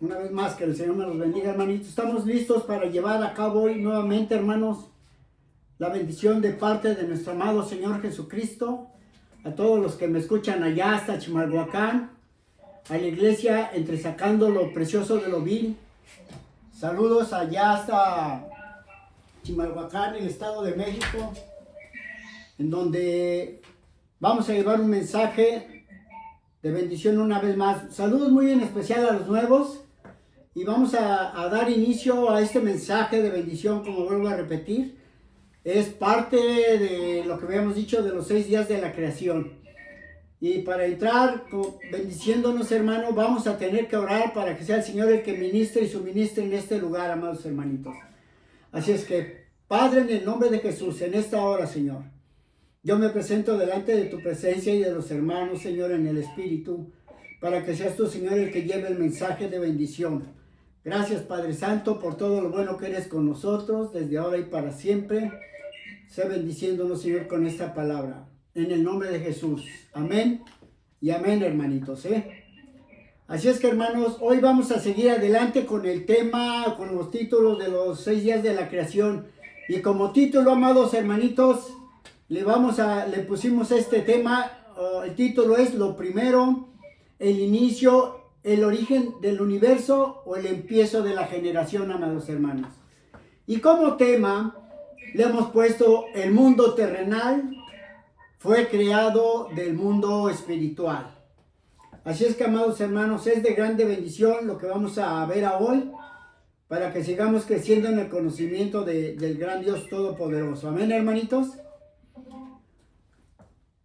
Una vez más, que el Señor me los bendiga, hermanitos. Estamos listos para llevar a cabo hoy nuevamente, hermanos, la bendición de parte de nuestro amado Señor Jesucristo. A todos los que me escuchan allá hasta Chimalhuacán, a la iglesia Entresacando lo Precioso de lo Vil. Saludos allá hasta Chimalhuacán, el Estado de México, en donde vamos a llevar un mensaje de bendición una vez más. Saludos muy en especial a los nuevos. Y vamos a dar inicio a este mensaje de bendición, como vuelvo a repetir. Es parte de lo que habíamos dicho de los 6 días de la creación. Y para entrar bendiciéndonos, hermano, vamos a tener que orar para que sea el Señor el que ministre y suministre en este lugar, amados hermanitos. Así es que, Padre, en el nombre de Jesús, en esta hora, Señor, yo me presento delante de tu presencia y de los hermanos, Señor, en el Espíritu, para que seas tú, Señor, el que lleve el mensaje de bendición. Gracias, Padre Santo, por todo lo bueno que eres con nosotros, desde ahora y para siempre. Sé bendiciéndonos, Señor, con esta palabra. En el nombre de Jesús. Amén y amén, hermanitos. Así es que, hermanos, hoy vamos a seguir adelante con el tema, con los títulos de los 6 días de la creación. Y como título, amados hermanitos, le pusimos este tema. El título es Lo primero, el inicio, el origen del universo o el empiezo de la generación, amados hermanos. Y como tema le hemos puesto el mundo terrenal fue creado del mundo espiritual. Así es que, amados hermanos, es de grande bendición lo que vamos a ver hoy, para que sigamos creciendo en el conocimiento del gran Dios Todopoderoso. Amén, hermanitos.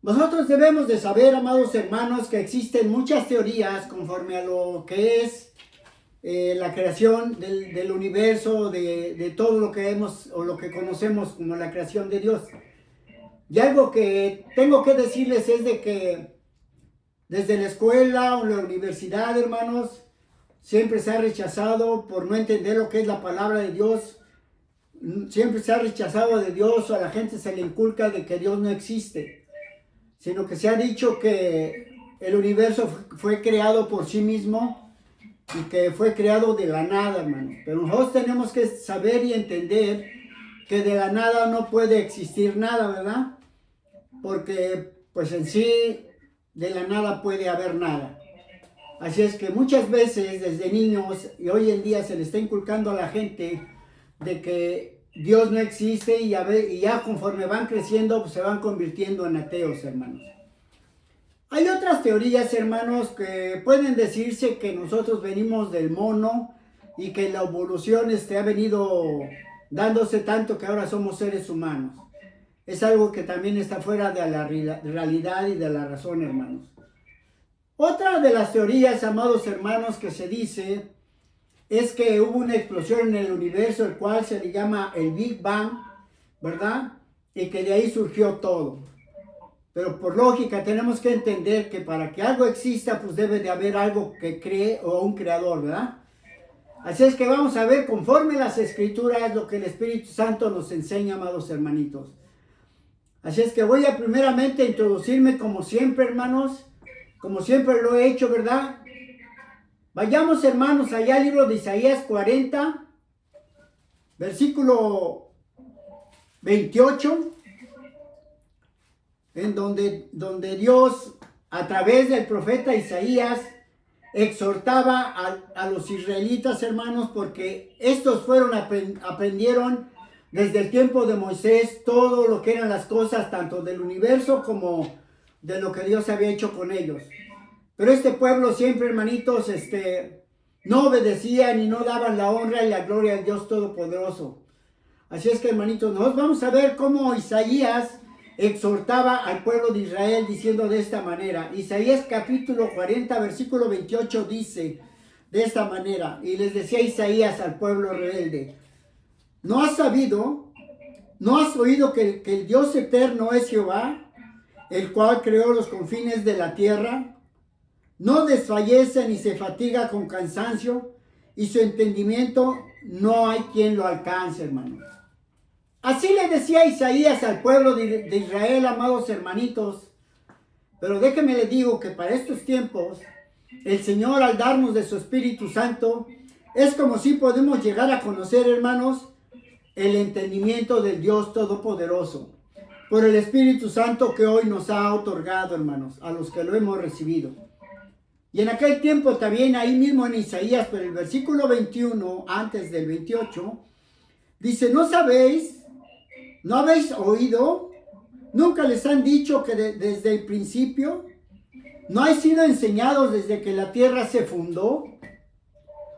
Nosotros debemos de saber, amados hermanos, que existen muchas teorías conforme a lo que es la creación del universo, de todo lo que vemos o lo que conocemos como la creación de Dios. Y algo que tengo que decirles es de que desde la escuela o la universidad, hermanos, siempre se ha rechazado por no entender lo que es la palabra de Dios. Siempre se ha rechazado de Dios, o a la gente se le inculca de que Dios no existe, sino que se ha dicho que el universo fue creado por sí mismo y que fue creado de la nada, hermano. Pero nosotros tenemos que saber y entender que de la nada no puede existir nada, ¿verdad? Porque pues en sí de la nada puede haber nada. Así es que muchas veces desde niños y hoy en día se le está inculcando a la gente de que Dios no existe, y ya conforme van creciendo pues se van convirtiendo en ateos, hermanos. Hay otras teorías, hermanos, que pueden decirse que nosotros venimos del mono y que la evolución ha venido dándose tanto que ahora somos seres humanos. Es algo que también está fuera de la realidad y de la razón, hermanos. Otra de las teorías, amados hermanos, que se dice es que hubo una explosión en el universo, el cual se le llama el Big Bang, ¿verdad? Y que de ahí surgió todo. Pero por lógica tenemos que entender que para que algo exista, pues debe de haber algo que cree o un creador, ¿verdad? Así es que vamos a ver conforme las escrituras lo que el Espíritu Santo nos enseña, amados hermanitos. Así es que voy a primeramente introducirme como siempre, hermanos, como siempre lo he hecho, ¿verdad? Vayamos, hermanos, allá al libro de Isaías 40, versículo 28, en donde Dios, a través del profeta Isaías, exhortaba a los israelitas, hermanos, porque estos aprendieron desde el tiempo de Moisés todo lo que eran las cosas, tanto del universo como de lo que Dios había hecho con ellos. Pero este pueblo siempre, hermanitos, no obedecían y no daban la honra y la gloria al Dios Todopoderoso. Así es que, hermanitos, nosotros vamos a ver cómo Isaías exhortaba al pueblo de Israel diciendo de esta manera. Isaías capítulo 40, versículo 28 dice de esta manera: y les decía Isaías al pueblo rebelde: ¿no has sabido, no has oído que el Dios eterno es Jehová, el cual creó los confines de la tierra? No desfallece ni se fatiga con cansancio, y su entendimiento no hay quien lo alcance, hermanos. Así le decía Isaías al pueblo de Israel, amados hermanitos. Pero déjenme les digo que para estos tiempos el Señor al darnos de su Espíritu Santo, es como si podemos llegar a conocer, hermanos, el entendimiento del Dios Todopoderoso, por el Espíritu Santo que hoy nos ha otorgado, hermanos, a los que lo hemos recibido. Y en aquel tiempo también, ahí mismo en Isaías, pero el versículo 21, antes del 28, dice, ¿no sabéis? ¿No habéis oído? ¿Nunca les han dicho que desde el principio? ¿No han sido enseñados desde que la tierra se fundó?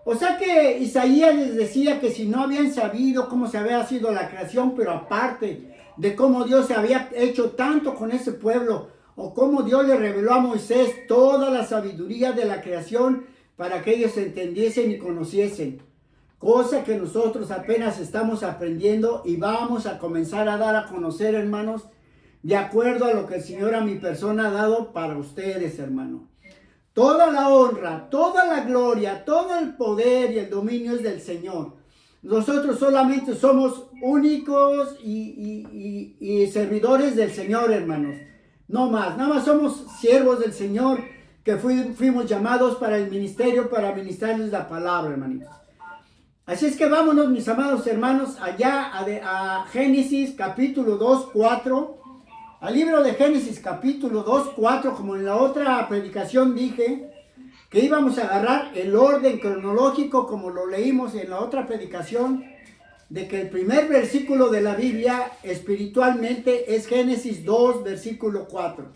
O sea que Isaías les decía que si no habían sabido cómo se había sido la creación, pero aparte de cómo Dios se había hecho tanto con ese pueblo, o cómo Dios le reveló a Moisés toda la sabiduría de la creación para que ellos entendiesen y conociesen. Cosa que nosotros apenas estamos aprendiendo y vamos a comenzar a dar a conocer, hermanos, de acuerdo a lo que el Señor a mi persona ha dado para ustedes, hermano. Toda la honra, toda la gloria, todo el poder y el dominio es del Señor. Nosotros solamente somos únicos y servidores del Señor, hermanos. No más, nada más somos siervos del Señor que fuimos llamados para el ministerio, para ministrarles la palabra, hermanitos. Así es que vámonos, mis amados hermanos, allá a Génesis capítulo 2, 4. Al libro de Génesis capítulo 2, 4, como en la otra predicación dije, que íbamos a agarrar el orden cronológico como lo leímos en la otra predicación, de que el primer versículo de la Biblia espiritualmente es Génesis 2, versículo 4.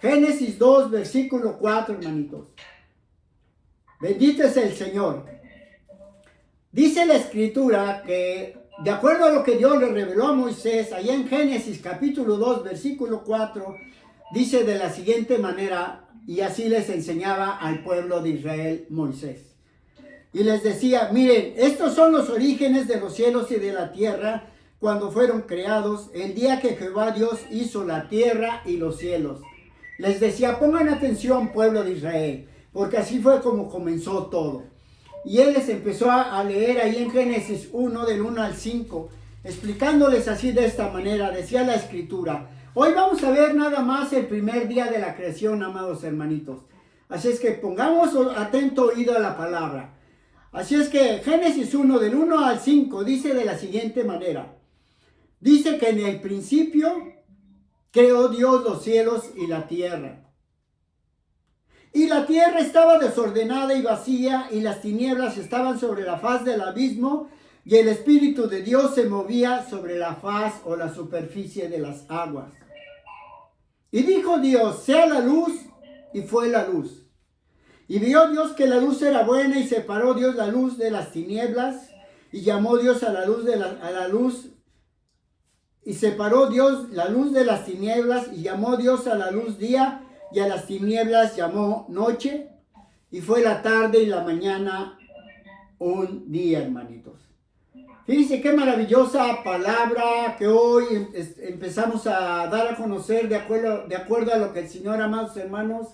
Génesis 2, versículo 4, hermanitos. Bendito es el Señor. Dice la Escritura que, de acuerdo a lo que Dios le reveló a Moisés, allá en Génesis capítulo 2, versículo 4, dice de la siguiente manera, y así les enseñaba al pueblo de Israel Moisés. Y les decía, miren, estos son los orígenes de los cielos y de la tierra cuando fueron creados, el día que Jehová Dios hizo la tierra y los cielos. Les decía, pongan atención, pueblo de Israel, porque así fue como comenzó todo. Y él les empezó a leer ahí en Génesis 1, del 1 al 5, explicándoles así de esta manera, decía la Escritura. Hoy vamos a ver nada más el primer día de la creación, amados hermanitos. Así es que pongamos atento oído a la palabra. Así es que Génesis 1, del 1 al 5, dice de la siguiente manera. Dice que en el principio creó Dios los cielos y la tierra. Y la tierra estaba desordenada y vacía, y las tinieblas estaban sobre la faz del abismo, y el Espíritu de Dios se movía sobre la faz o la superficie de las aguas. Y dijo Dios, sea la luz, y fue la luz. Y vio Dios que la luz era buena, y separó Dios la luz de las tinieblas, y llamó Dios a la luz, y separó Dios la luz de las tinieblas, y llamó Dios a la luz día, y a las tinieblas llamó noche, y fue la tarde y la mañana un día, hermanitos. Fíjense qué maravillosa palabra que hoy empezamos a dar a conocer de acuerdo a lo que el Señor, amados hermanos,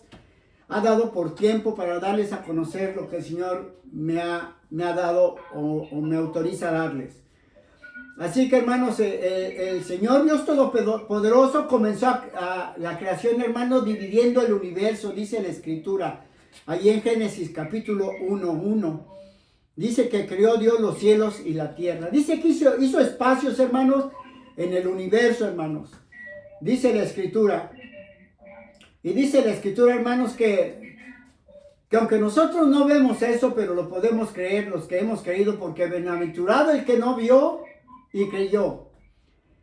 ha dado por tiempo para darles a conocer lo que el Señor me ha dado o me autoriza a darles. Así que, hermanos, el Señor Dios Todopoderoso comenzó a la creación, hermanos, dividiendo el universo, dice la Escritura. Allí en Génesis capítulo 1:1. Dice que creó Dios los cielos y la tierra. Dice que hizo espacios, hermanos, en el universo, hermanos. Dice la Escritura. Y dice la Escritura, hermanos, que aunque nosotros no vemos eso, pero lo podemos creer, los que hemos creído, porque bienaventurado el que no vio y creyó.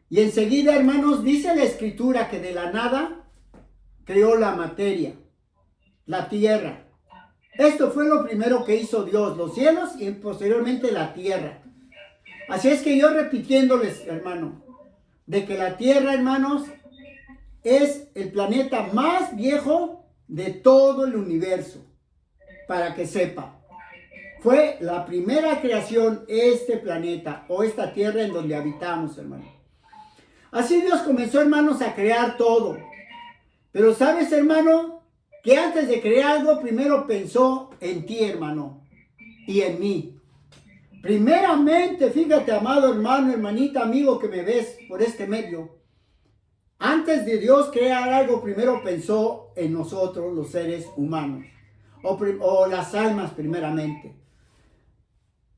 Y enseguida, hermanos, dice la Escritura que de la nada creó la materia, la tierra. Esto fue lo primero que hizo Dios, los cielos y posteriormente la tierra. Así es que yo repitiéndoles, hermano, de que la tierra, hermanos, es el planeta más viejo de todo el universo, para que sepa. Fue la primera creación este planeta o esta tierra en donde habitamos, hermano. Así Dios comenzó, hermanos, a crear todo. Pero sabes, hermano, que antes de crear algo, primero pensó en ti, hermano, y en mí. Primeramente, fíjate, amado hermano, hermanita, amigo que me ves por este medio. Antes de Dios crear algo, primero pensó en nosotros, los seres humanos. o las almas primeramente.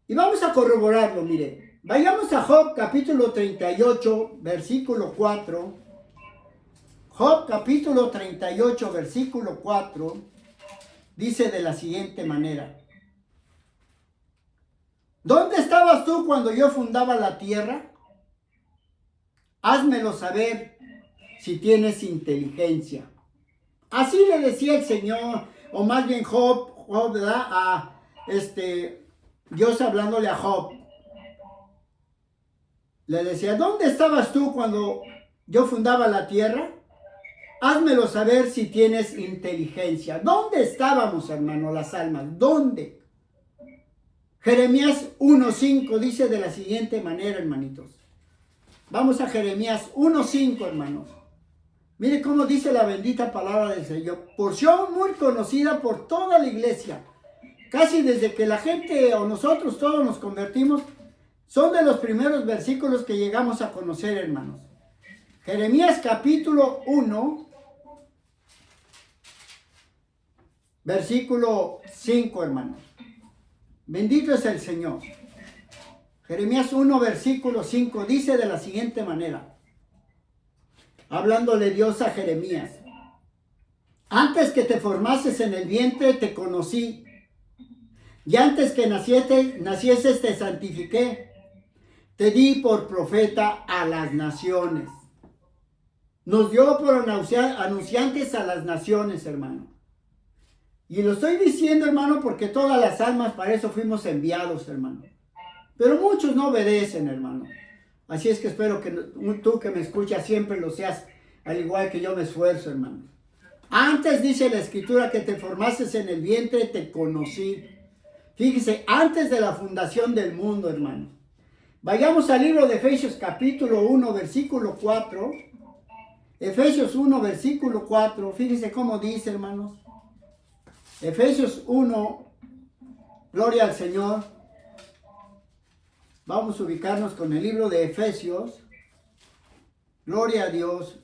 Y vamos a corroborarlo, mire. Vayamos a Job capítulo 38, versículo 4. Job capítulo 38, versículo 4, dice de la siguiente manera. ¿Dónde estabas tú cuando yo fundaba la tierra? Házmelo saber si tienes inteligencia. Así le decía el Señor, o más bien Job, ¿verdad? A Dios hablándole a Job. Le decía, ¿dónde estabas tú cuando yo fundaba la tierra? Házmelo saber si tienes inteligencia. ¿Dónde estábamos, hermano, las almas? ¿Dónde? Jeremías 1:5 dice de la siguiente manera, hermanitos. Vamos a Jeremías 1:5, hermanos. Mire cómo dice la bendita palabra del Señor. Porción muy conocida por toda la iglesia. Casi desde que la gente o nosotros todos nos convertimos, son de los primeros versículos que llegamos a conocer, hermanos. Jeremías capítulo 1, versículo 5, hermanos. Bendito es el Señor. Jeremías 1, versículo 5, dice de la siguiente manera, hablándole Dios a Jeremías. Antes que te formases en el vientre te conocí, y antes que nacieses te santifiqué, te di por profeta a las naciones. Nos dio por anunciantes a las naciones, hermano. Y lo estoy diciendo, hermano, porque todas las almas para eso fuimos enviados, hermano. Pero muchos no obedecen, hermano. Así es que espero que tú que me escuchas siempre lo seas, al igual que yo me esfuerzo, hermano. Antes dice la Escritura que te formases en el vientre, te conocí. Fíjese, antes de la fundación del mundo, hermano. Vayamos al libro de Efesios capítulo 1, versículo 4. Efesios 1, versículo 4. Fíjese cómo dice, hermanos. Efesios 1, gloria al Señor. Vamos a ubicarnos con el libro de Efesios. Gloria a Dios.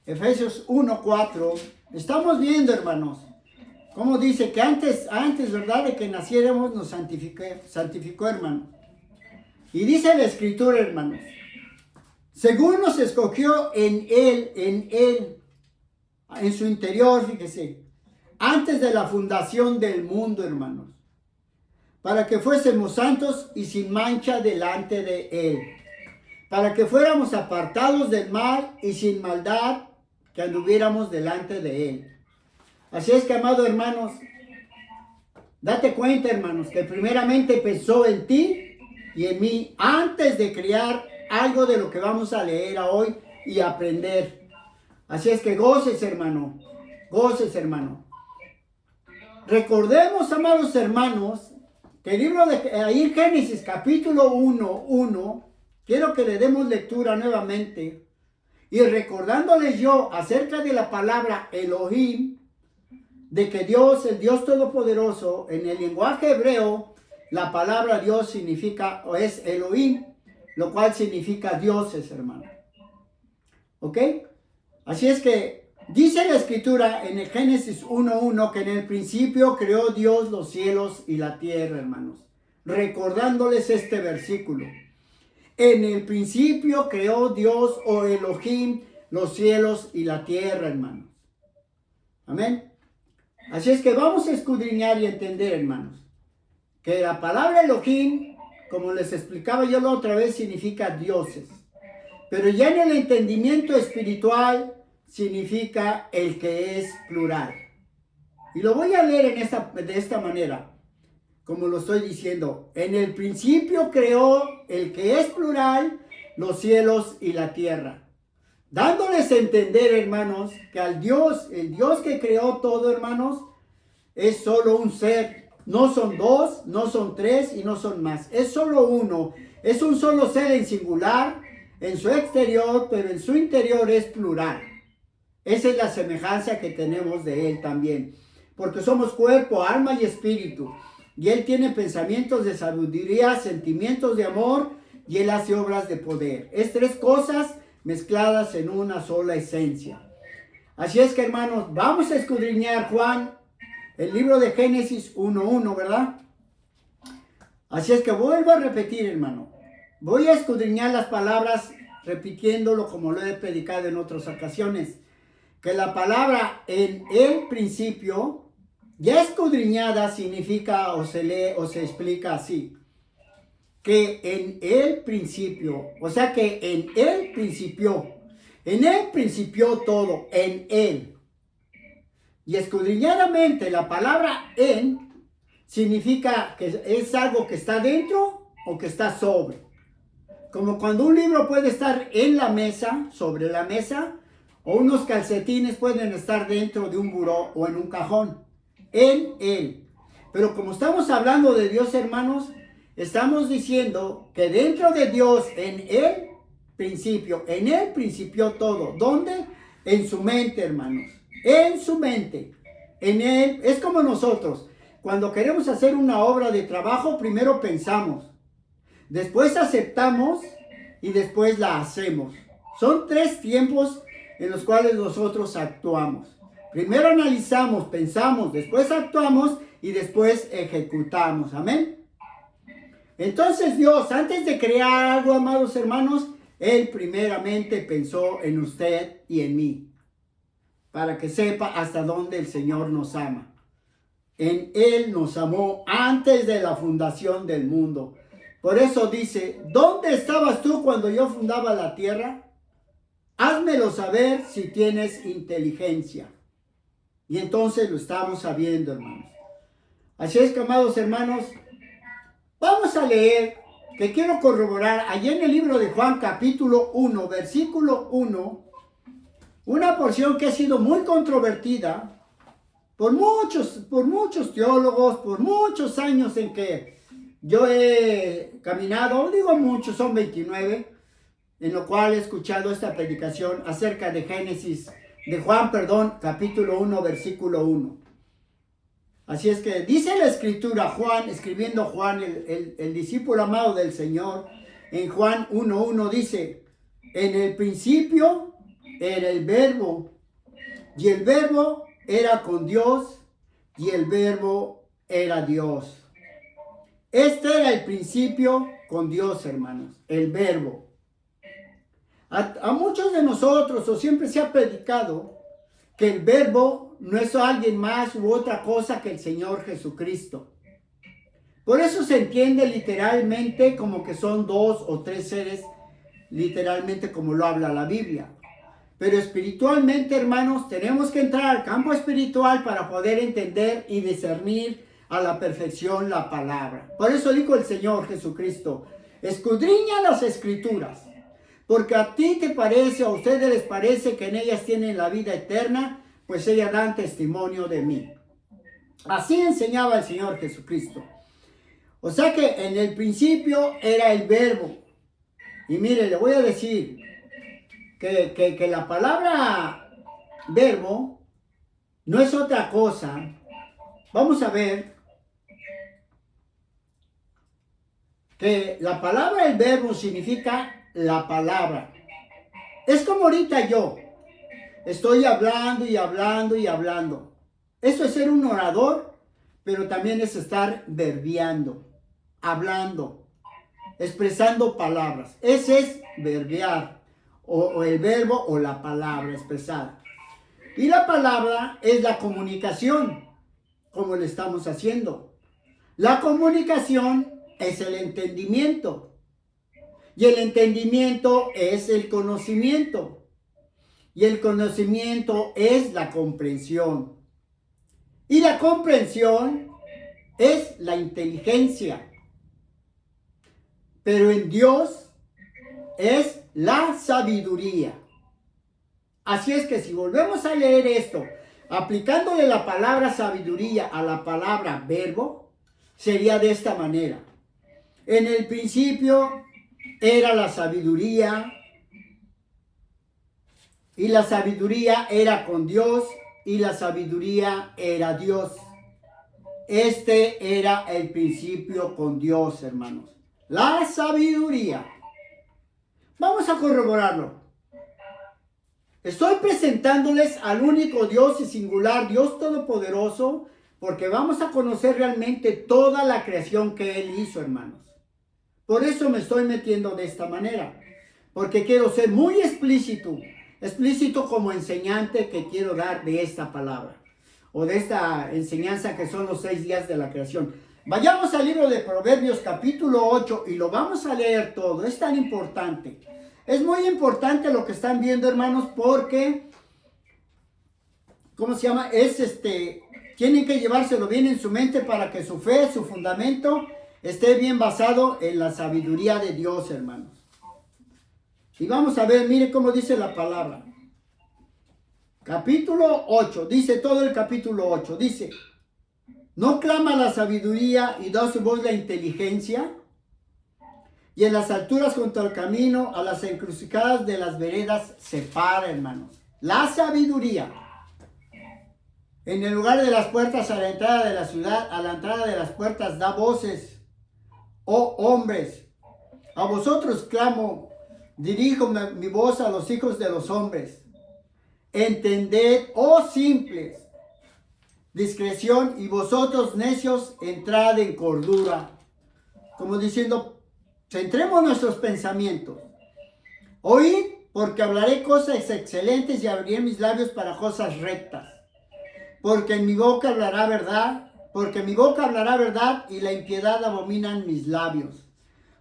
Efesios 1, 4. Estamos viendo, hermanos, cómo dice que antes, ¿verdad?, de que naciéramos nos santificó, hermano. Y dice la Escritura, hermanos, según nos escogió en su interior, fíjese, antes de la fundación del mundo, hermanos, para que fuésemos santos y sin mancha delante de Él, para que fuéramos apartados del mal y sin maldad, que anduviéramos delante de Él. Así es que, amados hermanos, date cuenta, hermanos, que primeramente pensó en ti y en mí antes de crear algo de lo que vamos a leer hoy y aprender. Así es que goces, hermano, goces, hermano. Recordemos, amados hermanos, que el libro de ahí Génesis capítulo 1, quiero que le demos lectura nuevamente y recordándoles yo acerca de la palabra Elohim, de que Dios, el Dios Todopoderoso, en el lenguaje hebreo, la palabra Dios significa, o es Elohim, lo cual significa dioses, hermano. ¿Ok? Así es que dice la Escritura en el Génesis 1:1 que en el principio creó Dios los cielos y la tierra, hermanos. Recordándoles este versículo. En el principio creó Dios, o Elohim, los cielos y la tierra, hermanos. Amén. Así es que vamos a escudriñar y entender, hermanos, que la palabra Elohim, como les explicaba yo la otra vez, significa dioses. Pero ya en el entendimiento espiritual significa el que es plural. Y lo voy a leer de esta manera, como lo estoy diciendo. En el principio creó el que es plural los cielos y la tierra. Dándoles a entender, hermanos, que el Dios que creó todo, hermanos, es solo un ser. No son dos, no son tres y no son más. Es solo uno. Es un solo ser en singular, en su exterior, pero en su interior es plural. Esa es la semejanza que tenemos de Él también. Porque somos cuerpo, alma y espíritu. Y Él tiene pensamientos de sabiduría, sentimientos de amor, y Él hace obras de poder. Es tres cosas mezcladas en una sola esencia. Así es que, hermanos, vamos a escudriñar Juan el libro de Génesis 1:1, ¿verdad? Así es que vuelvo a repetir, hermano. Voy a escudriñar las palabras repitiéndolo como lo he predicado en otras ocasiones. Que la palabra en el principio, ya escudriñada, significa o se lee o se explica así. Que en el principio, o sea que en el principio todo, en él. Y escudriñadamente la palabra en significa que es algo que está dentro o que está sobre. Como cuando un libro puede estar en la mesa, sobre la mesa, o unos calcetines pueden estar dentro de un buró o en un cajón. En él. Pero como estamos hablando de Dios, hermanos, estamos diciendo que dentro de Dios, en el principio todo. ¿Dónde? En su mente, hermanos. En su mente. En él. Es como nosotros. Cuando queremos hacer una obra de trabajo, primero pensamos. Después aceptamos y después la hacemos. Son 3 tiempos en los cuales nosotros actuamos. Primero analizamos, pensamos, después actuamos y después ejecutamos. Amén. Entonces Dios, antes de crear algo, amados hermanos, Él primeramente pensó en usted y en mí. Para que sepa hasta dónde el Señor nos ama. En Él nos amó antes de la fundación del mundo. Por eso dice, ¿dónde estabas tú cuando yo fundaba la tierra? Házmelo saber si tienes inteligencia. Y entonces lo estamos sabiendo, hermanos. Así es que, amados hermanos, vamos a leer, que quiero corroborar, allí en el libro de Juan, capítulo 1, versículo 1, una porción que ha sido muy controvertida por muchos teólogos, por muchos años en que yo he caminado, digo muchos, son 29, en lo cual he escuchado esta predicación acerca de Juan, capítulo 1, versículo 1. Así es que dice la escritura, Juan, escribiendo Juan, el discípulo amado del Señor, en Juan 1:1 dice, en el principio era el verbo, y el verbo era con Dios, y el verbo era Dios. Este era el principio con Dios, hermanos, el verbo. A muchos de nosotros, o siempre se ha predicado, que el verbo no es alguien más u otra cosa que el Señor Jesucristo. Por eso se entiende literalmente como que son 2 o 3 seres, literalmente como lo habla la Biblia. Pero espiritualmente, hermanos, tenemos que entrar al campo espiritual para poder entender y discernir a la perfección la palabra. Por eso dijo el Señor Jesucristo, escudriña las escrituras, porque a ti te parece, a ustedes les parece que en ellas tienen la vida eterna, pues ellas dan testimonio de mí. Así enseñaba el Señor Jesucristo. O sea que en el principio era el verbo. Y mire, le voy a decir que la palabra verbo no es otra cosa. Vamos a ver que la palabra el verbo significa la palabra. Es como ahorita yo estoy hablando y hablando y hablando. Eso es ser un orador, pero también es estar verbiando, hablando, expresando palabras. Ese es verbiar, o el verbo o la palabra expresada. Y la palabra es la comunicación, como le estamos haciendo. La comunicación es el entendimiento. Y el entendimiento es el conocimiento. Y el conocimiento es la comprensión. Y la comprensión es la inteligencia. Pero en Dios es la sabiduría. Así es que si volvemos a leer esto, aplicándole la palabra sabiduría a la palabra verbo, sería de esta manera. En el principio era la sabiduría, y la sabiduría era con Dios, y la sabiduría era Dios. Este era el principio con Dios, hermanos. La sabiduría. Vamos a corroborarlo. Estoy presentándoles al único Dios y singular, Dios Todopoderoso, porque vamos a conocer realmente toda la creación que Él hizo, hermanos. Por eso me estoy metiendo de esta manera, porque quiero ser muy explícito como enseñante que quiero dar de esta palabra, o de esta enseñanza que son los 6 días de la creación. Vayamos al libro de Proverbios capítulo 8 y lo vamos a leer todo. Es tan importante. Es muy importante lo que están viendo, hermanos, porque, ¿cómo se llama? Tienen que llevárselo bien en su mente para que su fe, su fundamento, esté bien basado en la sabiduría de Dios, hermanos. Y vamos a ver, mire cómo dice la palabra. Capítulo 8, dice todo el capítulo 8, dice: ¿no clama la sabiduría y da su voz la inteligencia? Y en las alturas junto al camino, a las encrucijadas de las veredas, se para, hermanos. La sabiduría. En el lugar de las puertas a la entrada de la ciudad, a la entrada de las puertas, da voces. Oh hombres, a vosotros clamo, dirijo mi voz a los hijos de los hombres. Entended, oh simples, discreción, y vosotros necios, entrad en cordura. Como diciendo, centremos nuestros pensamientos. Oíd, porque hablaré cosas excelentes y abriré mis labios para cosas rectas. Porque en mi boca hablará verdad, y la impiedad abominan mis labios.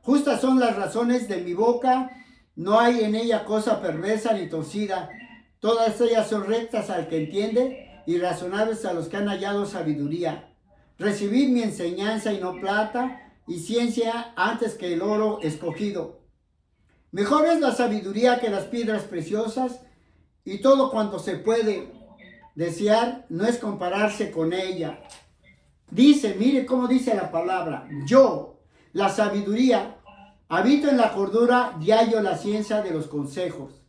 Justas son las razones de mi boca, no hay en ella cosa perversa ni torcida. Todas ellas son rectas al que entiende, y razonables a los que han hallado sabiduría. Recibid mi enseñanza y no plata, y ciencia antes que el oro escogido. Mejor es la sabiduría que las piedras preciosas, y todo cuanto se puede desear no es compararse con ella. Dice, mire cómo dice la palabra: yo, la sabiduría, habito en la cordura y hallo la ciencia de los consejos.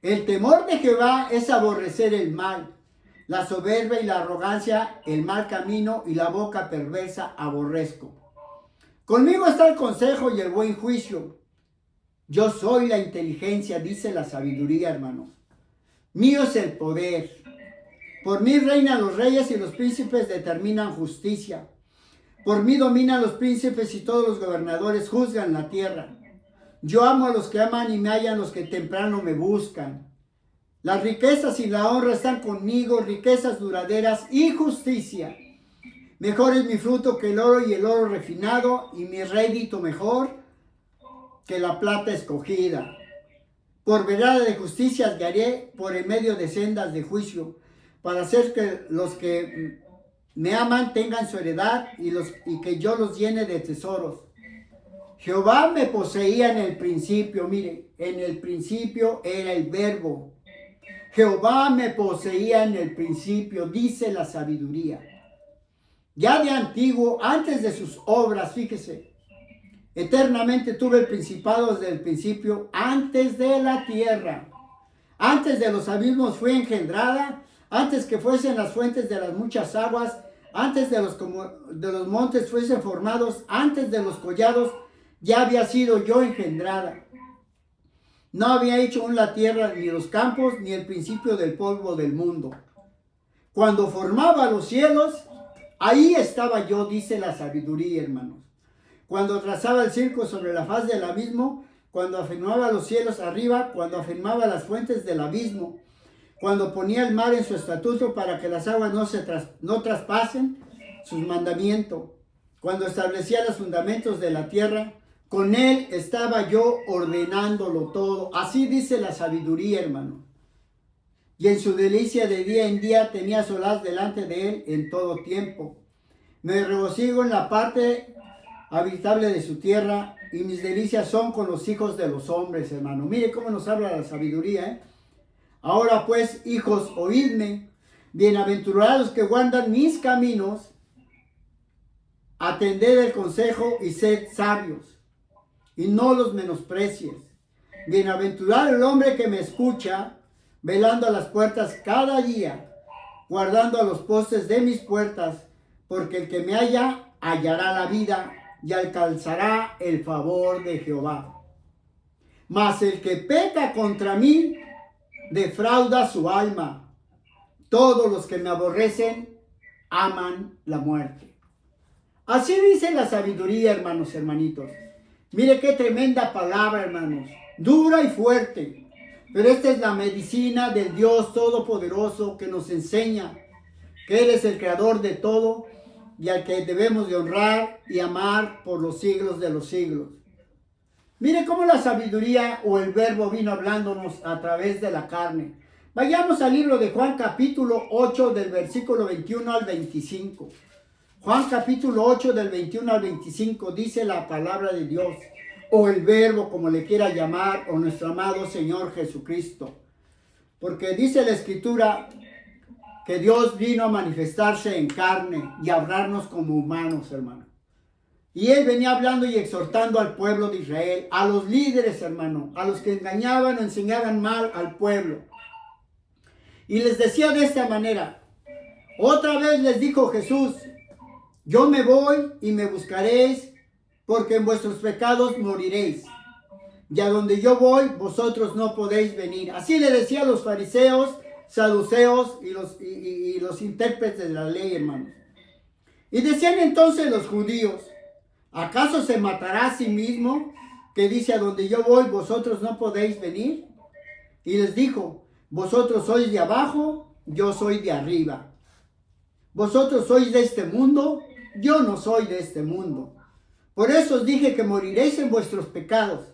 El temor de Jehová es aborrecer el mal, la soberbia y la arrogancia, el mal camino y la boca perversa aborrezco. Conmigo está el consejo y el buen juicio. Yo soy la inteligencia, dice la sabiduría, hermanos. Mío es el poder. Por mí reinan los reyes y los príncipes determinan justicia. Por mí dominan los príncipes y todos los gobernadores juzgan la tierra. Yo amo a los que aman y me hallan los que temprano me buscan. Las riquezas y la honra están conmigo, riquezas duraderas y justicia. Mejor es mi fruto que el oro y el oro refinado, y mi rédito mejor que la plata escogida. Por vereda de justicia guiaré por en medio de sendas de juicio, para hacer que los que me aman tengan su heredad y que yo los llene de tesoros. Jehová me poseía en el principio, mire, en el principio era el verbo. Jehová me poseía en el principio, dice la sabiduría. Ya de antiguo, antes de sus obras, fíjese, eternamente tuve el principado desde el principio, antes de la tierra. Antes de los abismos fue engendrada, antes que fuesen las fuentes de las muchas aguas, antes de los montes fuesen formados, antes de los collados, ya había sido yo engendrada. No había hecho aún la tierra, ni los campos, ni el principio del polvo del mundo. Cuando formaba los cielos, ahí estaba yo, dice la sabiduría, hermanos. Cuando trazaba el circo sobre la faz del abismo, cuando afirmaba los cielos arriba, cuando afirmaba las fuentes del abismo, cuando ponía el mar en su estatuto para que las aguas no traspasen sus mandamientos, cuando establecía los fundamentos de la tierra, con él estaba yo ordenándolo todo. Así dice la sabiduría, hermano. Y en su delicia de día en día tenía solaz delante de él en todo tiempo. Me regocijo en la parte habitable de su tierra, y mis delicias son con los hijos de los hombres, hermano. Mire cómo nos habla la sabiduría, ¿eh? Ahora pues, hijos, oídme, bienaventurados que guardan mis caminos, atended el consejo y sed sabios, y no los menosprecies. Bienaventurado el hombre que me escucha, velando a las puertas cada día, guardando a los postes de mis puertas, porque el que me halla, hallará la vida y alcanzará el favor de Jehová. Mas el que peca contra mí, defrauda su alma. Todos los que me aborrecen aman la muerte. Así dice la sabiduría, hermanos, hermanitos. Mire qué tremenda palabra, hermanos. Dura y fuerte. Pero esta es la medicina del Dios Todopoderoso que nos enseña que Él es el creador de todo y al que debemos de honrar y amar por los siglos de los siglos. Mire cómo la sabiduría o el verbo vino hablándonos a través de la carne. Vayamos al libro de Juan capítulo 8 del versículo 21 al 25. Juan capítulo 8 del 21 al 25 dice la palabra de Dios, o el verbo como le quiera llamar, o nuestro amado Señor Jesucristo. Porque dice la Escritura que Dios vino a manifestarse en carne y a hablarnos como humanos, hermano. Y Él venía hablando y exhortando al pueblo de Israel, a los líderes, hermano, a los que engañaban o enseñaban mal al pueblo. Y les decía de esta manera, otra vez les dijo Jesús, yo me voy y me buscaréis, porque en vuestros pecados moriréis. Y a donde yo voy, vosotros no podéis venir. Así le decía a los fariseos, saduceos y los intérpretes de la ley, hermanos. Y decían entonces los judíos, ¿acaso se matará a sí mismo, que dice a donde yo voy, vosotros no podéis venir? Y les dijo, vosotros sois de abajo, yo soy de arriba. Vosotros sois de este mundo, yo no soy de este mundo. Por eso os dije que moriréis en vuestros pecados,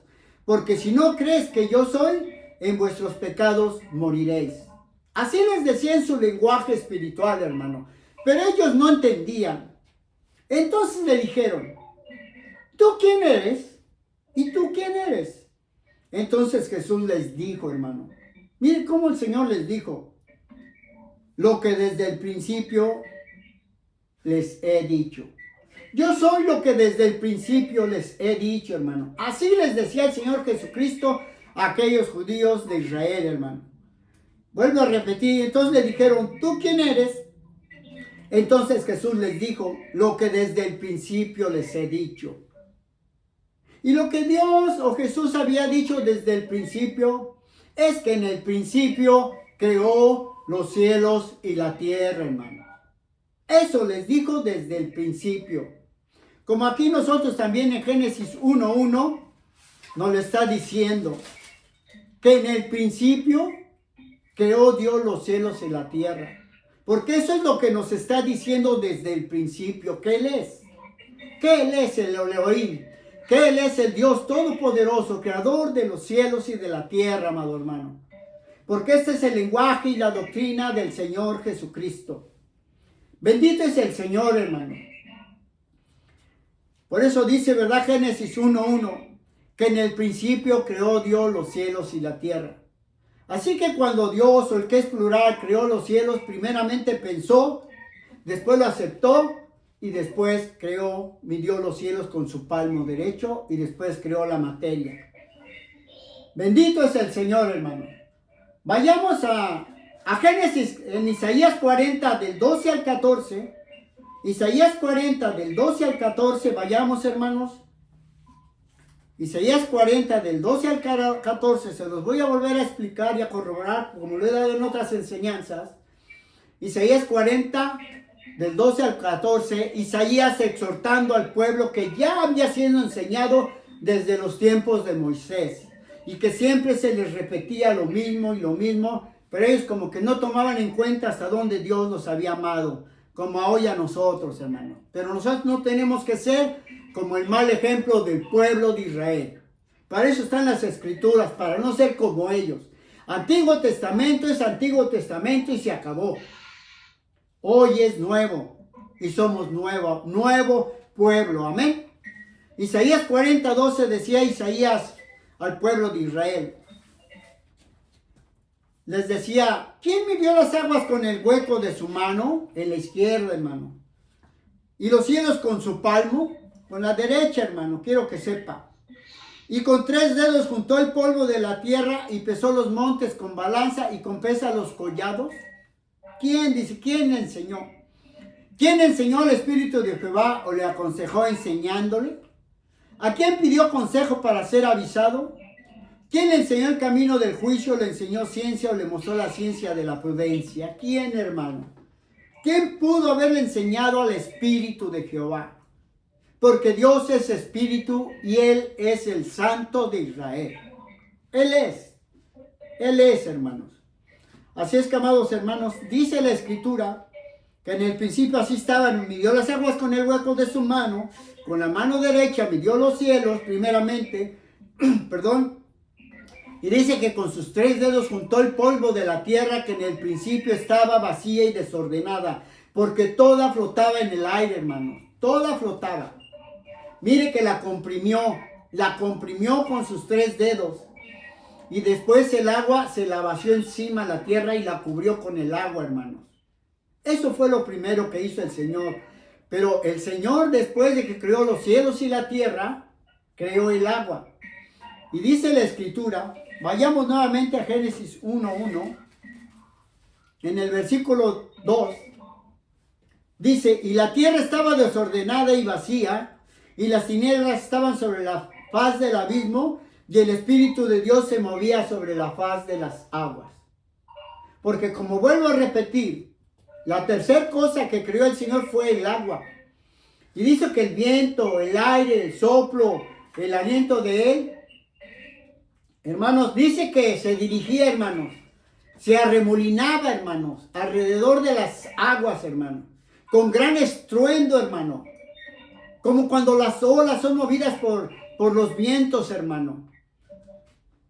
porque si no crees que yo soy, en vuestros pecados moriréis. Así les decía en su lenguaje espiritual, hermano. Pero ellos no entendían. Entonces le dijeron, ¿tú quién eres? ¿Y tú quién eres? Entonces Jesús les dijo, hermano. Miren cómo el Señor les dijo. Lo que desde el principio les he dicho. Yo soy lo que desde el principio les he dicho, hermano. Así les decía el Señor Jesucristo a aquellos judíos de Israel, hermano. Vuelvo a repetir, entonces le dijeron, ¿tú quién eres? Entonces Jesús les dijo, lo que desde el principio les he dicho. Y lo que Dios o Jesús había dicho desde el principio, es que en el principio creó los cielos y la tierra, hermano. Eso les dijo desde el principio. Como aquí nosotros también en Génesis 1:1 nos lo está diciendo, que en el principio creó Dios los cielos y la tierra. Porque eso es lo que nos está diciendo desde el principio, que Él es. Que Él es el Elohim. Que Él es el Dios Todopoderoso, creador de los cielos y de la tierra, amado hermano. Porque este es el lenguaje y la doctrina del Señor Jesucristo. Bendito es el Señor, hermano. Por eso dice, ¿verdad? Génesis 1:1, que en el principio creó Dios los cielos y la tierra. Así que cuando Dios, o el que es plural, creó los cielos, primeramente pensó, después lo aceptó, y después midió los cielos con su palmo derecho, y después creó la materia. Bendito es el Señor, hermano. Vayamos a Génesis, en Isaías 40, del 12 al 14. Isaías 40, del 12 al 14, vayamos, hermanos. Isaías 40, del 12 al 14, se los voy a volver a explicar y a corroborar, como lo he dado en otras enseñanzas. Isaías 40, del 12 al 14, Isaías exhortando al pueblo que ya había sido enseñado desde los tiempos de Moisés, y que siempre se les repetía lo mismo y lo mismo, pero ellos como que no tomaban en cuenta hasta dónde Dios los había amado, como hoy a nosotros, hermano. Pero nosotros no tenemos que ser como el mal ejemplo del pueblo de Israel. Para eso están las Escrituras, para no ser como ellos. Antiguo Testamento es Antiguo Testamento y se acabó. Hoy es nuevo y somos nuevo pueblo. Amén. Isaías 40, 12 decía Isaías al pueblo de Israel. Les decía, ¿quién midió las aguas con el hueco de su mano? En la izquierda, hermano. Y los cielos con su palmo, con la derecha, hermano, quiero que sepa. Y con 3 dedos juntó el polvo de la tierra y pesó los montes con balanza y con pesa los collados. ¿Quién? Dice, ¿quién le enseñó? ¿Quién enseñó al Espíritu de Jehová o le aconsejó enseñándole? ¿A quién pidió consejo para ser avisado? ¿Quién le enseñó el camino del juicio, le enseñó ciencia o le mostró la ciencia de la prudencia? ¿Quién, hermano? ¿Quién pudo haberle enseñado al Espíritu de Jehová? Porque Dios es Espíritu y Él es el Santo de Israel. Él es, hermanos. Así es que, amados hermanos, dice la Escritura que en el principio así estaban, midió las aguas con el hueco de su mano, con la mano derecha midió los cielos primeramente, perdón, y dice que con sus 3 dedos juntó el polvo de la tierra que en el principio estaba vacía y desordenada, porque toda flotaba en el aire, hermanos, toda flotaba. Mire que la comprimió con sus 3 dedos. Y después el agua se la vació encima a la tierra y la cubrió con el agua, hermanos. Eso fue lo primero que hizo el Señor. Pero el Señor, después de que creó los cielos y la tierra, creó el agua. Y dice la Escritura, vayamos nuevamente a Génesis 1:1, en el versículo 2, dice, y la tierra estaba desordenada y vacía, y las tinieblas estaban sobre la faz del abismo, y el Espíritu de Dios se movía sobre la faz de las aguas. Porque como vuelvo a repetir, la tercera cosa que creó el Señor fue el agua. Y dice que el viento, el aire, el soplo, el aliento de Él, hermanos, dice que se dirigía, hermanos, se arremolinaba, hermanos, alrededor de las aguas, hermanos, con gran estruendo, hermano. Como cuando las olas son movidas por los vientos, hermano.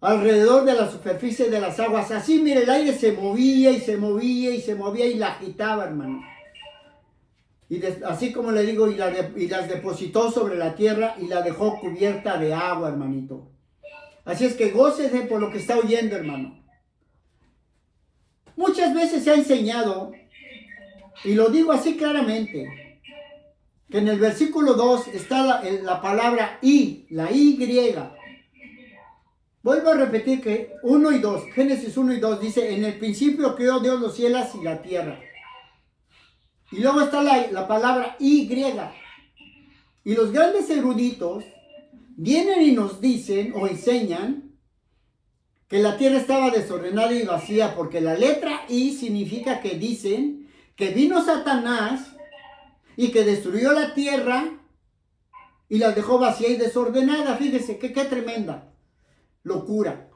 Alrededor de la superficie de las aguas. Así, mire, el aire se movía y se movía y se movía y la agitaba, hermano. Y así como le digo, y las depositó sobre la tierra y la dejó cubierta de agua, hermanito. Así es que gócese por lo que está oyendo, hermano. Muchas veces se ha enseñado, y lo digo así claramente, que en el versículo 2 está la palabra y, la Y. Vuelvo a repetir que 1 y 2, Génesis 1 y 2 dice, en el principio creó Dios los cielos y la tierra. Y luego está la palabra Y. Y los grandes eruditos vienen y nos dicen o enseñan que la tierra estaba desordenada y vacía, porque la letra I significa que dicen que vino Satanás y que destruyó la tierra y la dejó vacía y desordenada. Fíjese, qué tremenda locura.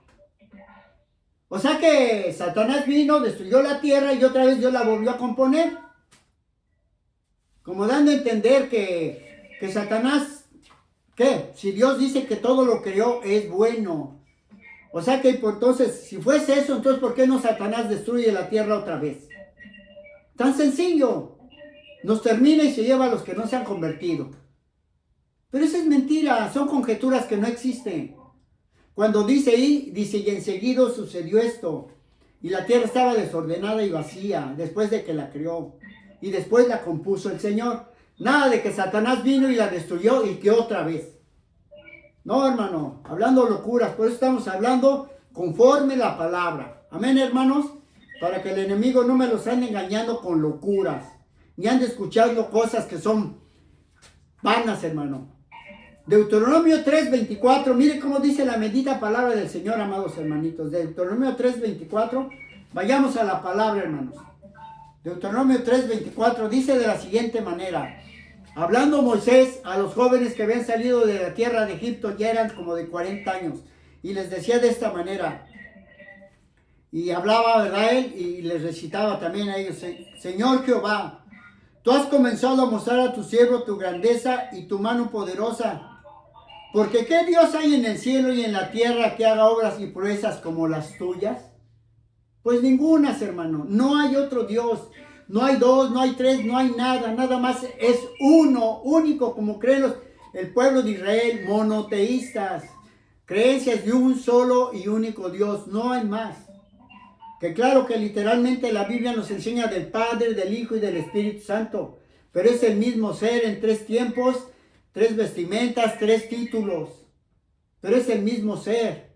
O sea que Satanás vino, destruyó la tierra y otra vez Dios la volvió a componer. Como dando a entender que Satanás, ¿qué? Si Dios dice que todo lo creó es bueno. O sea que entonces, si fuese eso, entonces ¿por qué no Satanás destruye la tierra otra vez? Tan sencillo. Nos termina y se lleva a los que no se han convertido. Pero eso es mentira, son conjeturas que no existen. Cuando dice y enseguida sucedió esto. Y la tierra estaba desordenada y vacía después de que la creó. Y después la compuso el Señor. Nada de que Satanás vino y la destruyó y que otra vez. No, hermano, hablando locuras. Por eso estamos hablando conforme la palabra. Amén, hermanos. Para que el enemigo no me los ande engañando con locuras. Ni ande escuchando cosas que son vanas, hermano. Deuteronomio 3:24, mire cómo dice la bendita palabra del Señor, amados hermanitos. Deuteronomio 3:24, vayamos a la palabra, hermanos. Deuteronomio 3:24 dice de la siguiente manera, hablando Moisés a los jóvenes que habían salido de la tierra de Egipto, ya eran como de 40 años, y les decía de esta manera, y hablaba, ¿verdad? Él, y les recitaba también a ellos, Señor Jehová, tú has comenzado a mostrar a tu siervo tu grandeza y tu mano poderosa. Porque ¿qué Dios hay en el cielo y en la tierra que haga obras y proezas como las tuyas? Pues ningunas, hermano. No hay otro Dios. No hay dos, no hay tres, no hay nada. Nada más es uno, único, como creen el pueblo de Israel, monoteístas. Creencias de un solo y único Dios. No hay más. Que claro que literalmente la Biblia nos enseña del Padre, del Hijo y del Espíritu Santo. Pero es el mismo ser en 3 tiempos, 3 vestimentas, 3 títulos. Pero es el mismo ser.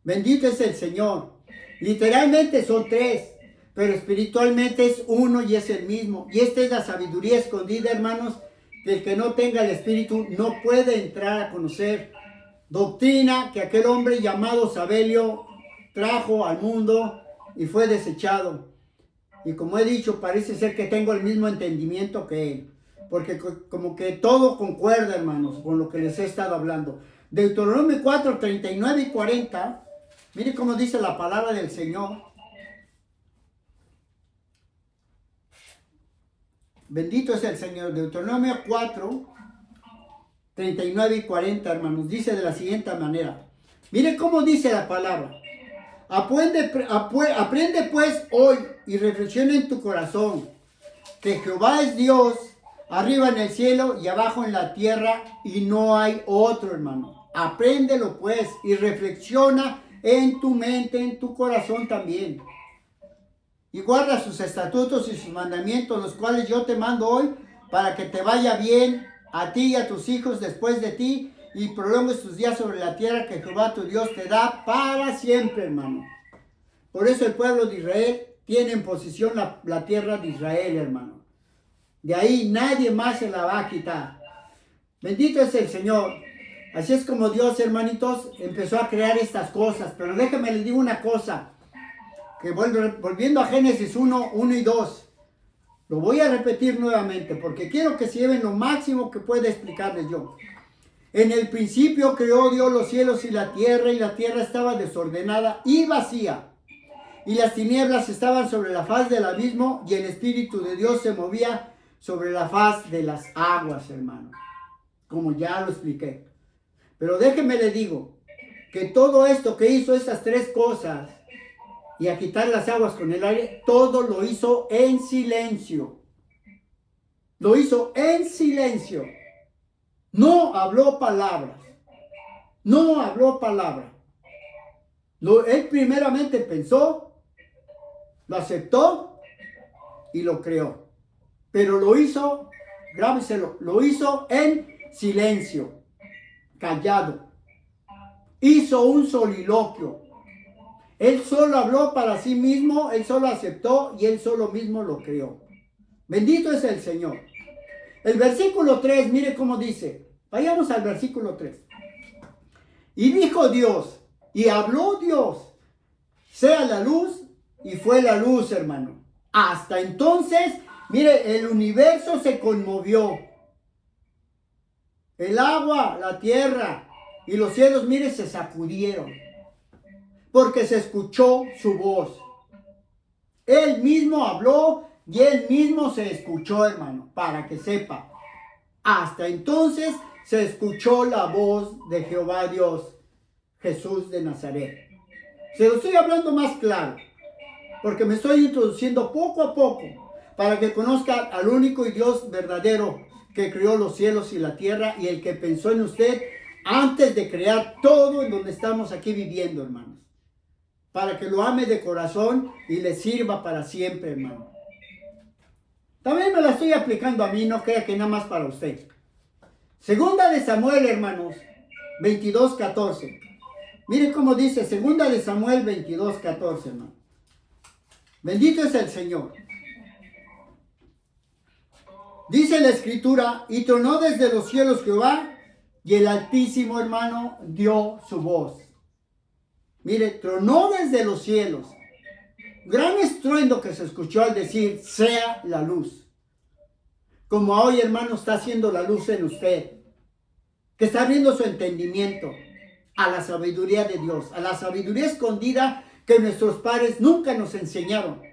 Bendito es el Señor. Literalmente son 3, pero espiritualmente es uno y es el mismo. Y esta es la sabiduría escondida, hermanos, que el que no tenga el Espíritu no puede entrar a conocer. Doctrina que aquel hombre llamado Sabelio trajo al mundo y fue desechado. Y como he dicho, parece ser que tengo el mismo entendimiento que él. Porque como que todo concuerda, hermanos, con lo que les he estado hablando. Deuteronomio 4, 39 y 40. Mire cómo dice la palabra del Señor. Bendito es el Señor. Deuteronomio 4, 39 y 40, hermanos. Dice de la siguiente manera. Mire cómo dice la palabra. Aprende pues hoy y reflexiona en tu corazón que Jehová es Dios, arriba en el cielo y abajo en la tierra, y no hay otro, hermano. Apréndelo pues y reflexiona en tu mente, en tu corazón también. Y guarda sus estatutos y sus mandamientos, los cuales yo te mando hoy, para que te vaya bien a ti y a tus hijos después de ti, y prolongues tus días sobre la tierra que Jehová tu Dios te da para siempre, hermano. Por eso el pueblo de Israel tiene en posesión la tierra de Israel, hermano. De ahí nadie más se la va a quitar. Bendito es el Señor. Así es como Dios, hermanitos, empezó a crear estas cosas. Pero déjenme les digo una cosa. Que volviendo a Génesis 1, 1 y 2. Lo voy a repetir nuevamente porque quiero que se lleven lo máximo que pueda explicarles yo. En el principio creó Dios los cielos y la tierra estaba desordenada y vacía. Y las tinieblas estaban sobre la faz del abismo y el Espíritu de Dios se movía sobre la faz de las aguas, hermano. Como ya lo expliqué. Pero déjenme le digo que todo esto que hizo estas tres cosas y a quitar las aguas con el aire, todo lo hizo en silencio. Lo hizo en silencio. No habló palabras. No habló palabras. Él primeramente pensó, lo aceptó y lo creó. Pero lo hizo, grábeselo, lo hizo en silencio, callado. Hizo un soliloquio. Él solo habló para sí mismo, él solo aceptó y él solo mismo lo creó. Bendito es el Señor. El versículo 3, mire cómo dice. Vayamos al versículo 3. Y dijo Dios, y habló Dios, sea la luz, y fue la luz, hermano. Hasta entonces, mire, el universo se conmovió. El agua, la tierra y los cielos, mire, se sacudieron. Porque se escuchó su voz. Él mismo habló y él mismo se escuchó, hermano, para que sepa. Hasta entonces se escuchó la voz de Jehová Dios, Jesús de Nazaret. Se lo estoy hablando más claro, porque me estoy introduciendo poco a poco, para que conozca al único y Dios verdadero que creó los cielos y la tierra, y el que pensó en usted antes de crear todo en donde estamos aquí viviendo, hermanos. Para que lo ame de corazón y le sirva para siempre, hermano. También me la estoy aplicando a mí, no crea que nada más para usted. Segunda de Samuel, hermanos, 22:14. Miren cómo dice, segunda de Samuel 22:14, hermano. Bendito es el Señor. Dice la Escritura, y tronó desde los cielos Jehová, y el Altísimo, hermano, dio su voz. Mire, tronó desde los cielos. Gran estruendo que se escuchó al decir, sea la luz. Como hoy, hermano, está haciendo la luz en usted. Que está abriendo su entendimiento a la sabiduría de Dios. A la sabiduría escondida que nuestros padres nunca nos enseñaron.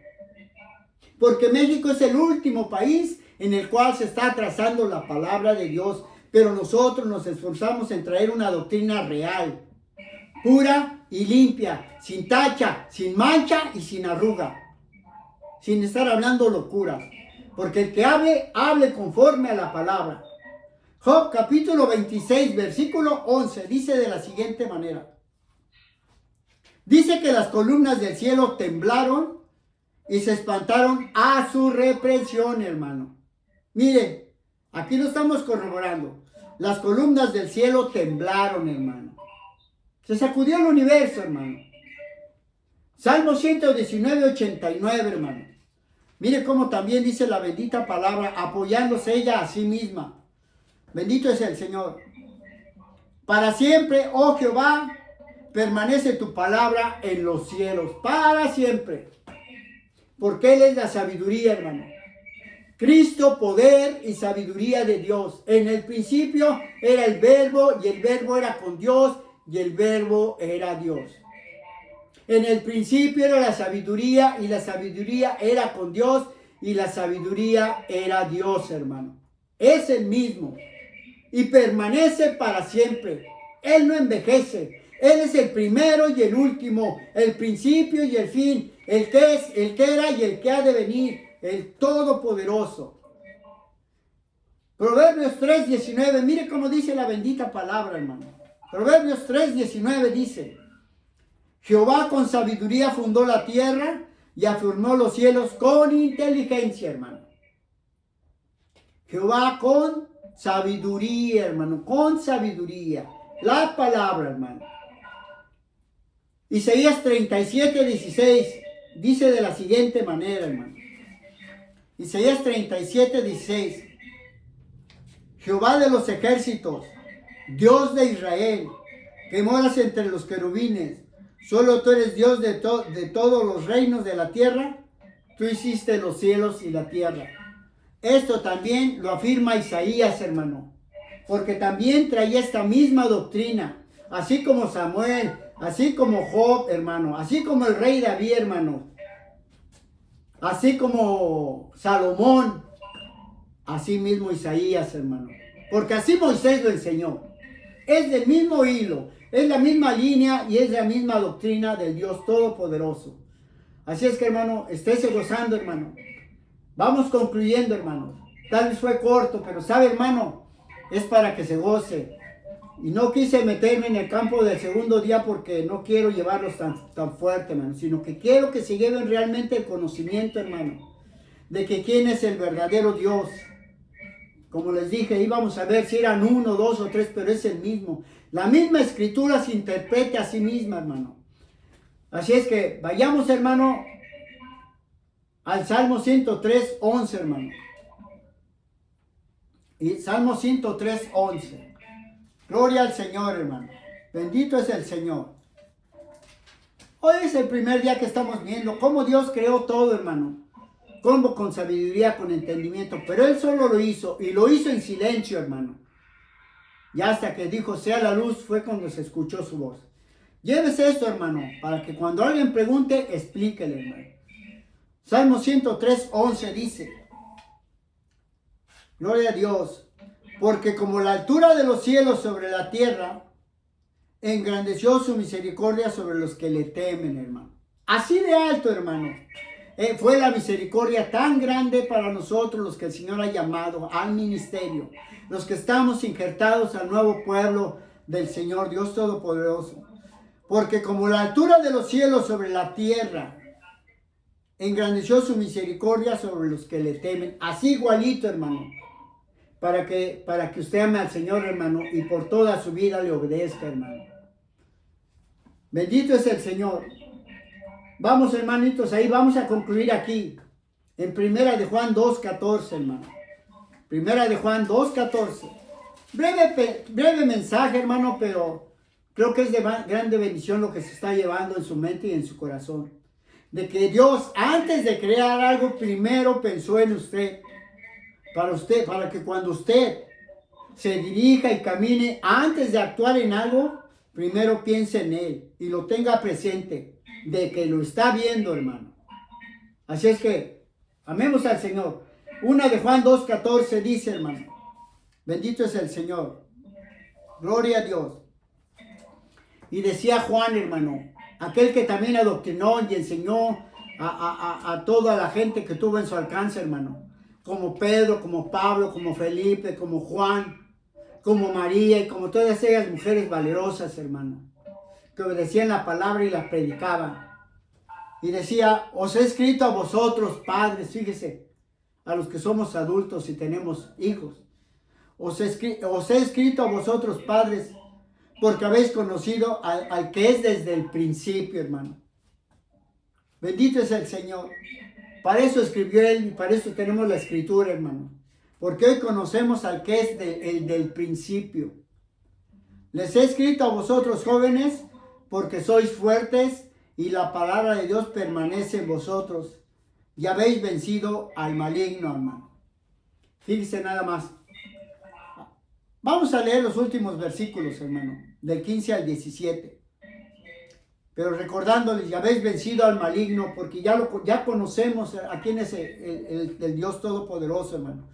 Porque México es el último país en el cual se está trazando la palabra de Dios. Pero nosotros nos esforzamos en traer una doctrina real, pura y limpia, sin tacha, sin mancha y sin arruga, sin estar hablando locuras, porque el que hable, hable conforme a la palabra. Job capítulo 26, versículo 11, dice de la siguiente manera. Dice que las columnas del cielo temblaron y se espantaron a su reprensión, hermano. Miren, aquí lo estamos corroborando. Las columnas del cielo temblaron, hermano. Se sacudió el universo, hermano. Salmo 119, 89, hermano. Mire cómo también dice la bendita palabra, apoyándose ella a sí misma. Bendito es el Señor. Para siempre, oh Jehová, permanece tu palabra en los cielos. Para siempre. porque Él es la sabiduría, hermano. Cristo, poder y sabiduría de Dios. En el principio era el Verbo, y el Verbo era con Dios, y el Verbo era Dios. En el principio era la sabiduría, y la sabiduría era con Dios, y la sabiduría era Dios, hermano. Es el mismo y permanece para siempre. Él no envejece. Él es el primero y el último, el principio y el fin, el que es, el que era y el que ha de venir, el Todopoderoso. Proverbios 3:19, mire cómo dice la bendita palabra, hermano. Proverbios 3:19 dice: Jehová con sabiduría fundó la tierra y afirmó los cielos con inteligencia, hermano. Jehová con sabiduría, hermano, con sabiduría. La palabra, hermano. Isaías 37:16 dice de la siguiente manera, hermano. Isaías 37:16. Jehová de los ejércitos, Dios de Israel, que moras entre los querubines, solo tú eres Dios de todos los reinos de la tierra. Tú hiciste los cielos y la tierra. Esto también lo afirma Isaías, hermano, porque también traía esta misma doctrina, así como Samuel, así como Job, hermano, así como el rey David, hermano, así como Salomón, así mismo Isaías, hermano, porque así Moisés lo enseñó. Es del mismo hilo, es la misma línea y es la misma doctrina del Dios Todopoderoso. Así es que, hermano, estése gozando, hermano. Vamos concluyendo, hermanos. Tal vez fue corto, pero sabe, hermano, es para que se goce. Y no quise meterme en el campo del segundo día porque no quiero llevarlos tan fuerte, hermano, sino que quiero que se lleven realmente el conocimiento, hermano, de que quién es el verdadero Dios. Como les dije, íbamos a ver si eran 1, 2 o 3, pero es el mismo. La misma escritura se interpreta a sí misma, hermano. Así es que vayamos, hermano, al Salmo 103:11, hermano. Y Salmo 103:11. Gloria al Señor, hermano. Bendito es el Señor. Hoy es el primer día que estamos viendo cómo Dios creó todo, hermano. Cómo con sabiduría, con entendimiento. Pero Él solo lo hizo. Y lo hizo en silencio, hermano. Y hasta que dijo, sea la luz, fue cuando se escuchó su voz. Llévese esto, hermano, para que cuando alguien pregunte, explíquele, hermano. Salmo 103:11 dice: Gloria a Dios, porque como la altura de los cielos sobre la tierra, engrandeció su misericordia sobre los que le temen, hermano. Así de alto, hermano, fue la misericordia tan grande para nosotros, los que el Señor ha llamado al ministerio, los que estamos injertados al nuevo pueblo del Señor Dios Todopoderoso. Porque como la altura de los cielos sobre la tierra, engrandeció su misericordia sobre los que le temen. Así igualito, hermano. Para que usted ame al Señor, hermano, y por toda su vida le obedezca, hermano. Bendito es el Señor. Vamos, hermanitos, ahí vamos a concluir aquí. En Primera de Juan 2:14, hermano. Primera de Juan 2:14. Breve mensaje, hermano, pero creo que es de grande bendición lo que se está llevando en su mente y en su corazón. De que Dios, antes de crear algo, primero pensó en usted, para que cuando usted se dirija y camine, antes de actuar en algo, primero piense en Él y lo tenga presente, de que lo está viendo, hermano. Así es que, amemos al Señor. Una de Juan 2:14 dice, hermano, bendito es el Señor, gloria a Dios. Y decía Juan, hermano, aquel que también adoctrinó y enseñó a toda la gente que tuvo en su alcance, hermano. Como Pedro, como Pablo, como Felipe, como Juan, como María y como todas ellas mujeres valerosas, hermano. Que obedecían la palabra y la predicaban. Y decía, os he escrito a vosotros, padres, fíjese, a los que somos adultos y tenemos hijos. Os he escrito a vosotros, padres, porque habéis conocido al que es desde el principio, hermano. Bendito es el Señor. Para eso escribió Él y para eso tenemos la Escritura, hermano. Porque hoy conocemos al que es el del principio. Les he escrito a vosotros, jóvenes, porque sois fuertes y la palabra de Dios permanece en vosotros. y habéis vencido al maligno, hermano. Fíjese nada más. Vamos a leer los últimos versículos, hermano, del 15 al 17. Pero recordándoles, ya habéis vencido al maligno, porque ya conocemos a quién es el Dios Todopoderoso, hermano.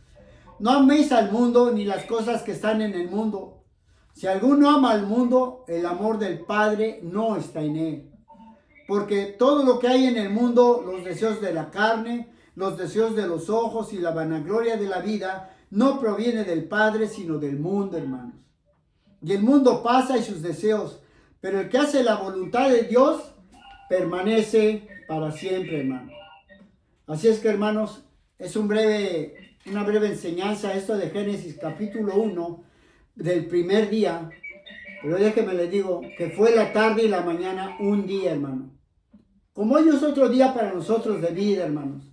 No améis al mundo ni las cosas que están en el mundo. Si alguno ama al mundo, el amor del Padre no está en él. Porque todo lo que hay en el mundo, los deseos de la carne, los deseos de los ojos y la vanagloria de la vida, no proviene del Padre, sino del mundo, hermanos. Y el mundo pasa y sus deseos, pero el que hace la voluntad de Dios permanece para siempre, hermano. Así es que, hermanos, es una breve enseñanza esto de Génesis capítulo 1 del primer día. Pero déjeme les digo que fue la tarde y la mañana un día, hermano. Como hoy es otro día para nosotros de vida, hermanos,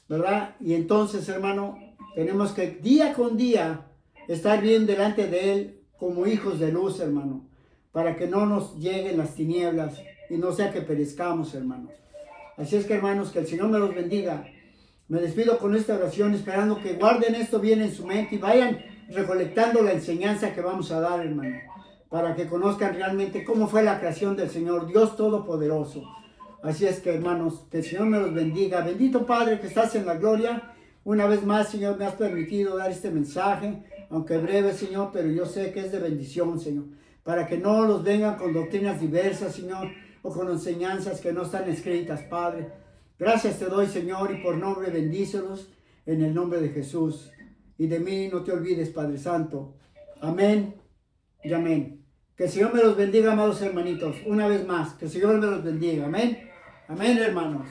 ¿verdad? Y entonces, hermano, tenemos que día con día estar bien delante de Él como hijos de luz, hermano, para que no nos lleguen las tinieblas y no sea que perezcamos, hermanos. Así es que, hermanos, que el Señor me los bendiga. Me despido con esta oración esperando que guarden esto bien en su mente y vayan recolectando la enseñanza que vamos a dar, hermano, para que conozcan realmente cómo fue la creación del Señor, Dios Todopoderoso. Así es que, hermanos, que el Señor me los bendiga. Bendito Padre que estás en la gloria. Una vez más, Señor, me has permitido dar este mensaje, aunque breve, Señor, pero yo sé que es de bendición, Señor, para que no los vengan con doctrinas diversas, Señor, o con enseñanzas que no están escritas, Padre. Gracias te doy, Señor, y por nombre bendícelos en el nombre de Jesús. Y de mí no te olvides, Padre Santo. Amén y amén. Que el Señor me los bendiga, amados hermanitos. Una vez más, que el Señor me los bendiga. Amén. Amén, hermanos.